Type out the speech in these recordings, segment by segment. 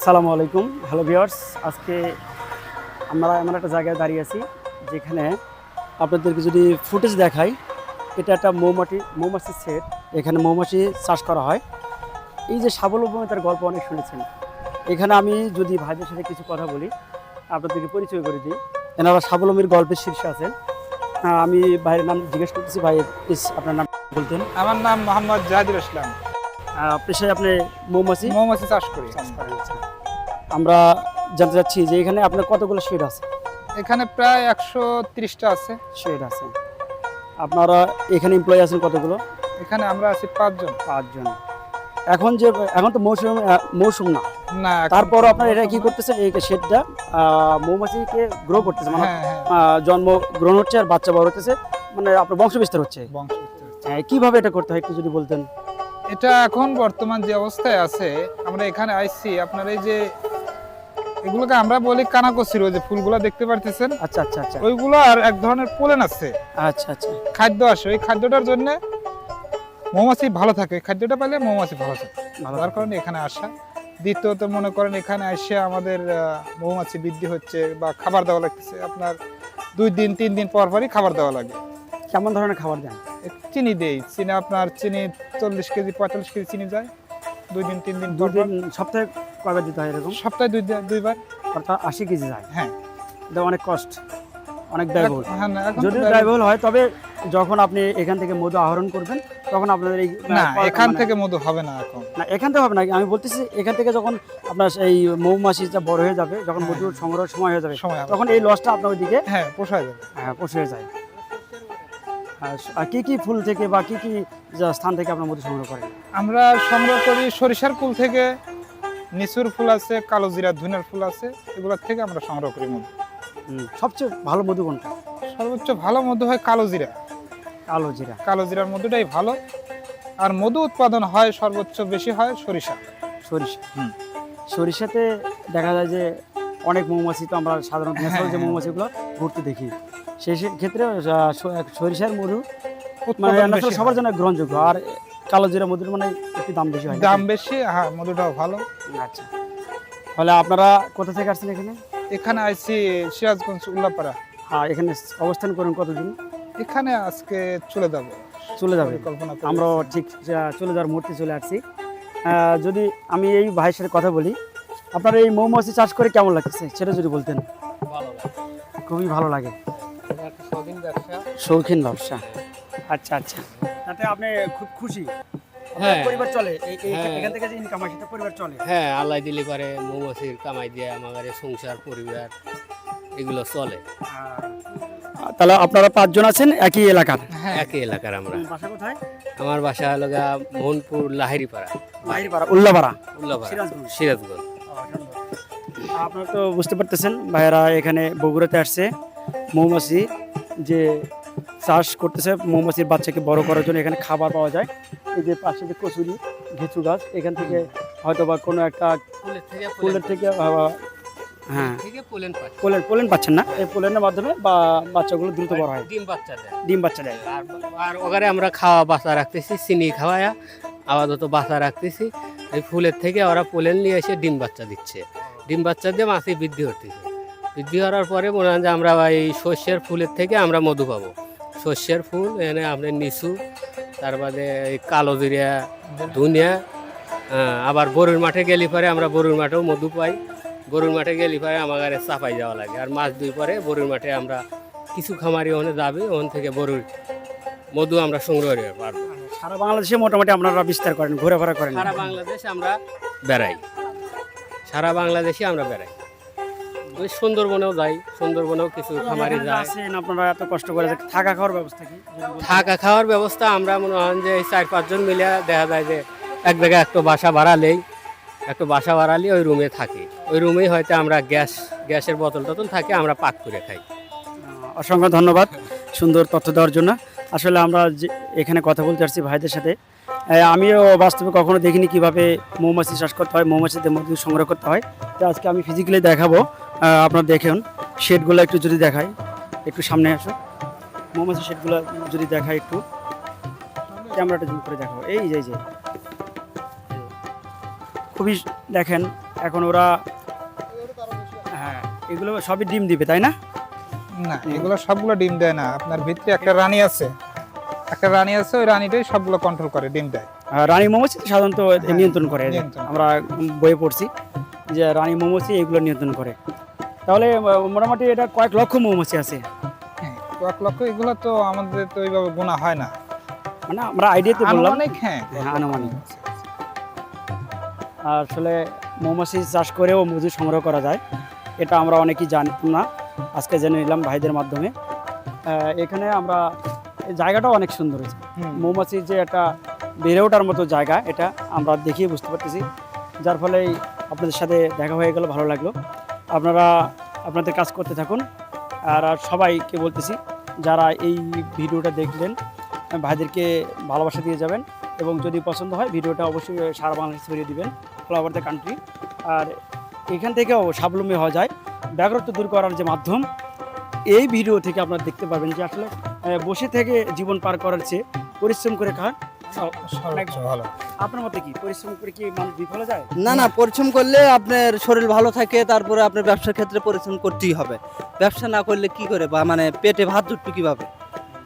আসসালামু আলাইকুম, hello viewers. আজকে আমরা এমন একটা জায়গায় দাঁড়িয়ে আছি যেখানে আপনাদেরকে যদি ফুটেজ দেখাই, এটা একটা মৌমাছির সেট। এখানে মৌমাছি চাষ করা হয়। এই যে স্বাবলম্বিতার গল্প অনেক শুনেছেন। এখানে আমি যদি ভাইদের সাথে কিছু কথা বলি, আপনাদেরকে পরিচয় করে দিই। এনারা স্বাবলম্বীর গল্পের শীর্ষে আছেন। আমি ভাইয়ের নাম জিজ্ঞেস করতেছি। ভাই প্লিজ আপনার নাম বলতেন। আমার নাম মোহাম্মদ জাহিদুল ইসলাম। পেশায় আপনি মৌমাছি মৌমাছি চাষ করি। করেন। আচ্ছা। আমরা জানতে চাচ্ছি যে এখানে আপনার কতগুলো শেড আছে? এখানে প্রায় 130টা আছে। শেড আছে। আপনারা এখানে এমপ্লয়ি আছেন কতগুলো? এখানে আমরা আছি 5 জন। 5 জন। এখন তো মৌসুম না, না, তারপরও আপনারা এটা কি করতেছেন? এই শেডটা মৌমাছিকে গ্রো করতেছে, মানে জন্ম গ্রহণ হচ্ছে আর বাচ্চা বড় হতেছে, মানে আপনার বংশ বিস্তার হচ্ছে। কিভাবে এটা করতে হয় একটু যদি বলতেন। এটা এখন বর্তমান যে অবস্থায় আছে, আমরা এখানে আইছি আপনার এই যে এগুলোকে আমরা বলি কানাকসির, ওই যে ফুলগুলো দেখতে পারতেছেন। আচ্ছা আচ্ছা আচ্ছা। ওইগুলো আর এক ধরনের পোলেন আছে। আচ্ছা আচ্ছা। খাদ্য আসে, ওই খাদ্যটার জন্য মৌমাছি ভালো থাকে। ওই খাদ্যটা পেলে মৌমাছি ভালো থাকে, তার কারণে এখানে আসা। দ্বিতীয়ত মনে করেন এখানে এসে আমাদের মৌমাছি বৃদ্ধি হচ্ছে বা খাবার দেওয়া লাগতেছে। আপনার 2 দিন 3 দিন পর পরই খাবার দেওয়া লাগে। কেমন ধরনের খাবার দেন? চিনি দেই। চিনি আপনার 40 কেজি 45 কেজি চিনি যায় 2 দিন 3 দিন। 2 দিন সপ্তাহে কয়বার দিতে হয় এরকম? সপ্তাহে 2 বার। অর্থাৎ 80 কেজি যায়। হ্যাঁ, এটা অনেক কষ্ট, অনেক ব্যয়বহুল। হ্যাঁ, না, এখন যদি ব্যয়বহুল হয়, তবে যখন আপনি এখান থেকে মধু আহরণ করবেন তখন আপনাদের এই না, এখান থেকে মধু হবে না এখন। না, এখান থেকে হবে না। আমি বলতেছি এখান থেকে যখন আপনার এই মৌমাছিটা বড় হয়ে যাবে, যখন মধু সংগ্রহের সময় হয়ে যাবে, তখন এই লসটা আপনার ওইদিকে পোষায় যাবে। পোষে যায়। আর কি ফুল থেকে বা কি স্থান থেকে আপনার মধু সংগ্রহ করেন? আমরা সংগ্রহ করি সরিষার ফুল থেকে, নিসুর ফুল আছে, কালো জিরা ধুনার ফুল আছে, এগুলোর থেকে আমরা সংগ্রহ করি মধু। সবচেয়ে ভালো মধু কোনটা? সর্বোচ্চ ভালো মধু হয় কালো জিরা। কালো জিরার মধুটাই ভালো। আর মধু উৎপাদন হয় সর্বোচ্চ বেশি হয় সরিষা। সরিষাতে দেখা যায় যে অনেক মৌমাছি, তো আমরা সাধারণত ন্যাচারাল যে মৌমাছিগুলো ঘুরতে দেখি, সেই ক্ষেত্রে সরিষার মধু মানে সবার জন্য গ্রহণযোগ্য। আর কালো জিরা মধুর মানে একটু দাম বেশি হয়। হ্যাঁ, মধুটাও ভালো। আচ্ছা, তাহলে আপনারা কোথা থেকে আসছেন এখানে? এখানে আইছি সিরাজগঞ্জ উল্লাপাড়া। এখানে অবস্থান করেন কতদিন? এখানে আজকে চলে যাবে। আমরা ঠিক চলে যাওয়ার মুহূর্তে চলে আসছি। যদি আমি এই ভাইয়ের সাথে কথা বলি, আপনার এই মৌমাছি চাষ করে কেমন লাগছে সেটা যদি বলতেন। খুবই ভালো লাগে, শৌখিন ব্যবসা। আচ্ছা আচ্ছা, তাতে আপনি খুব খুশি? হ্যাঁ, পরিবার চলে এখান থেকে যে ইনকাম হয় সেটা পরিবার চলে? হ্যাঁ, আল্লাহ দিলে পারে মৌমাছির কামাই দিয়ে আমাদের সংসার পরিবার এগুলো চলে। তাহলে আপনারা 5 জন আছেন একই এলাকার? একই এলাকার আমরা। বাসা কোথায়? আমার বাসা হলো মোহনপুর লাহিড়িপাড়া, উল্লাপাড়া, সিরাজগঞ্জ। আপনারা তো বুঝতে পারতেছেন, ভাইয়েরা এখানে বগুড়াতে আসছে মৌমাছি যে চাষ করতেছে। মৌমাছির বাচ্চাকে বড় করার জন্য এখানে খাবার পাওয়া যায়। এই যে পাশে যে কচুরি ঘেঁচু গাছ, এখান থেকে হয়তো বা কোনো একটা ফুলের থেকে পোলেন পাচ্ছেন না, এই পোলেনের মাধ্যমে বাচ্চাগুলো দ্রুত বড় হয়, ডিম বাচ্চা দেয়। আর ওখানে আমরা খাওয়া বাচ্চা রাখতেছি, চিনি খাওয়ায়া আপাতত বাচ্চা রাখতেছি। এই ফুলের থেকে ওরা পোলেন নিয়ে এসে ডিম বাচ্চা দিচ্ছে। ডিম বাচ্চা দিয়ে মাছি বৃদ্ধি হতেছে। বৃদ্ধি হওয়ার পরে মনে হয় যে আমরা এই শস্যের ফুলের থেকে আমরা মধু পাবো। শস্যের ফুল এনে আপনার নিচু, তার বাদে এই কালো জিরা ধুনিয়া। আবার গরুর মাঠে গেলে পরে আমরা গরুর মাঠেও মধু পাই। গরুর মাঠে গেলে পরে আমার চাপাই যাওয়া লাগে। আর মাছ দুই পরে গরুর মাঠে আমরা কিছু খামারি ওখানে যাবে, ওখান থেকে গরুর মধু আমরা সংগ্রহ করতে পারবো। সারা বাংলাদেশে মোটামুটি আপনারা বিস্তার করেন, ঘোরাফেরা করেন? সারা বাংলাদেশে আমরা বেড়াই, সারা বাংলাদেশে আমরা বেড়াই। ওই সুন্দরবনেও যাই, সুন্দরবনেও কিছু খামারি যায়। আপনারা এত কষ্ট করে থাকা খাওয়ার ব্যবস্থা কি? থাকা খাওয়ার ব্যবস্থা আমরা মনে হয় যে 4-5 জন মিলে দেখা যায় যে এক জায়গায় একটু বাসা বাড়ালে ওই রুমে থাকি। ওই রুমেই হয়তো আমরা গ্যাসের বোতল থাকে, আমরা পাক করে খাই। অসংখ্য ধন্যবাদ সুন্দর তথ্য দেওয়ার জন্য। আসলে আমরা যে এখানে কথা বলতে আসছি ভাইদের সাথে, আমিও বাস্তবে কখনো দেখিনি কিভাবে মৌমাছি চাষ করতে হয়, মৌমাছিদের মধু সংগ্রহ করতে হয়। তো আজকে আমি ফিজিক্যালি দেখাবো, আপনারা দেখুন। শেডগুলো একটু যদি দেখাই, একটু সামনে আসো। মৌমাছি শেডগুলো যদি দেখাই, একটু ক্যামেরাটা জুম করে দেখাবো। এই যে খুবই দেখেন এখন ওরা হ্যাঁ এগুলো সবই ডিম দিবে তাই না? না, এগুলো সবগুলো ডিম দেয় না। আপনার ভিতরে একটা রানী আছে, ওই রানীটাই সবগুলো কন্ট্রোল করে, ডিম দেয়। রানী মৌমাছি তো সাধারণত নিয়ন্ত্রণ করে, নিয়ন্ত্রণ। আমরা বইয়ে পড়ছি যে রানী মৌমাছি এগুলো নিয়ন্ত্রণ করে। তাহলে মোটামুটি এটা কয়েক লক্ষ মৌমাছি আছে, হ্যাঁ, 1 লক্ষ। এগুলো তো আমাদের তো ওইভাবে গোনা হয় না, মানে আমরা আইডিয়াতে বললাম। আনুমানিক। হ্যাঁ, হ্যাঁ, আনুমানিক। আর আসলে মৌমাছি চাষ করেও মধু সংগ্রহ করা যায়, এটা আমরা অনেকেই জানতাম না, আজকে জেনে নিলাম ভাইদের মাধ্যমে। এখানে আমরা এই জায়গাটাও অনেক সুন্দর হয়েছে, হুম। মৌমাছির যে একটা বেড়ে ওঠার মতো জায়গা, এটা আমরা দেখিয়ে বুঝতে পারতেছি, যার ফলে আপনাদের সাথে দেখা হয়ে গেল, ভালো লাগলো। আপনারা আপনাদের কাজ করতে থাকুন। আর সবাইকে বলতেছি যারা এই ভিডিওটা দেখলেন ভাইদেরকে ভালোবাসা দিয়ে যাবেন, এবং যদি পছন্দ হয় ভিডিওটা অবশ্যই সারা বাংলাদেশে ছড়িয়ে দিবেন, অল ওভার দ্য কান্ট্রি। আর এখান থেকেও স্বাবলম্বী হওয়া যায়, বেকারত্ব দূর করার যে মাধ্যম, এই ভিডিও থেকে আপনারা দেখতে পাবেন যে আসলে বসে থেকে জীবন পার করার চেয়ে পরিশ্রম করে খান সর্বোচ্চ ভালো। আপনার মতে কি পরিশ্রম করে কি মানুষ বিফলে যায়? না না, পরিশ্রম করলে আপনার শরীর ভালো থাকে, তারপরে আপনার ব্যবসার ক্ষেত্রে পরিশ্রম করতেই হবে। ব্যবসা না করলে কি করে, বা মানে পেটে ভাত জুটবে কিভাবে?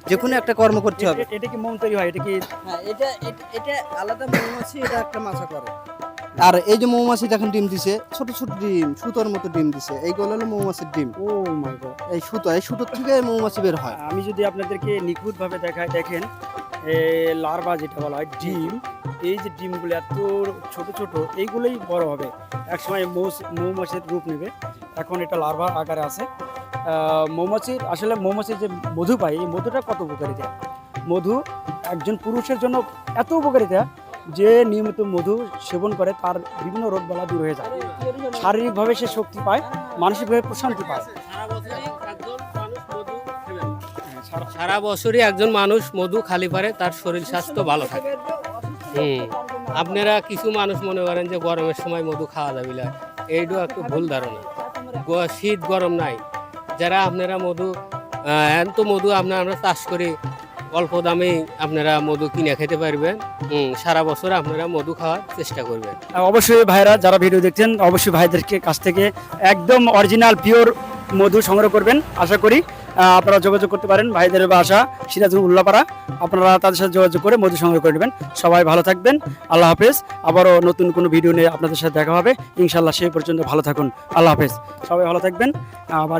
যে কোনো একটা কর্ম করতে হবে। এটা কি মোম তৈরি হয়? এটা কি হ্যাঁ, এটা আলাদা মৌমাছি, এটা একটা মাছা করে। আর এই যে মৌমাছি দেখেন ডিম দিছে, ছোট ছোট ডিম, সুতোর মতো ডিম দিছে, এইগুলো হলো মৌমাছির ডিম। ও মাই গড! এই সুতোর থেকে মৌমাছি বের হয়। আমি যদি আপনাদেরকে নিখুঁতভাবে দেখাই, দেখেন লার্ভা যেটা বলা হয় ডিম, এই যে ডিমগুলো এত ছোট ছোট, এইগুলোই বড় হবে, একসময় মৌমাছির রূপ নেবে। এখন এটা লার্ভা আকারে আছে। মৌমাছির যে মধু পায়, এই মধুটা কত উপকারিতা! মধু একজন পুরুষের জন্য এত উপকারিতা যে নিয়মিত মধু সেবন করে তার বিভিন্ন রোগবালা দূর হয়ে যায়, শারীরিকভাবে সে শক্তি পায়, মানসিকভাবে প্রশান্তি পায়। সারা বছরই একজন মানুষ মধু খালি পারে, তার শরীর স্বাস্থ্য ভালো থাকে। আপনারা কিছু মানুষ মনে করেন যে গরমের সময় মধু খাওয়া যাবে না, এইটাও একটু ভুল ধারণা। শীত গরম নাই, যারা আপনারা মধু এত মধু আমরা চাষ করি, অল্প দামে আপনারা মধু কিনে খেতে পারবেন। সারা বছর আপনারা মধু খাওয়ার চেষ্টা করবেন। অবশ্যই ভাইরা যারা ভিডিও দেখছেন, অবশ্যই ভাইদেরকে কাছ থেকে একদম অরিজিনাল পিওর মধু সংগ্রহ করবেন। আশা করি আপনারা যোগাযোগ করতে পারেন, ভাইদের বাসা সিরাজগঞ্জ উল্লাপাড়া, আপনারা তাদের সাথে যোগাযোগ করে মধু সংগ্রহ করে নেবেন। সবাই ভালো থাকবেন, আল্লাহ হাফেজ। আবারও নতুন কোনো ভিডিও নিয়ে আপনাদের সাথে দেখা হবে ইনশাল্লাহ। সেই পর্যন্ত ভালো থাকুন, আল্লাহ হাফেজ। সবাই ভালো থাকবেন, আবার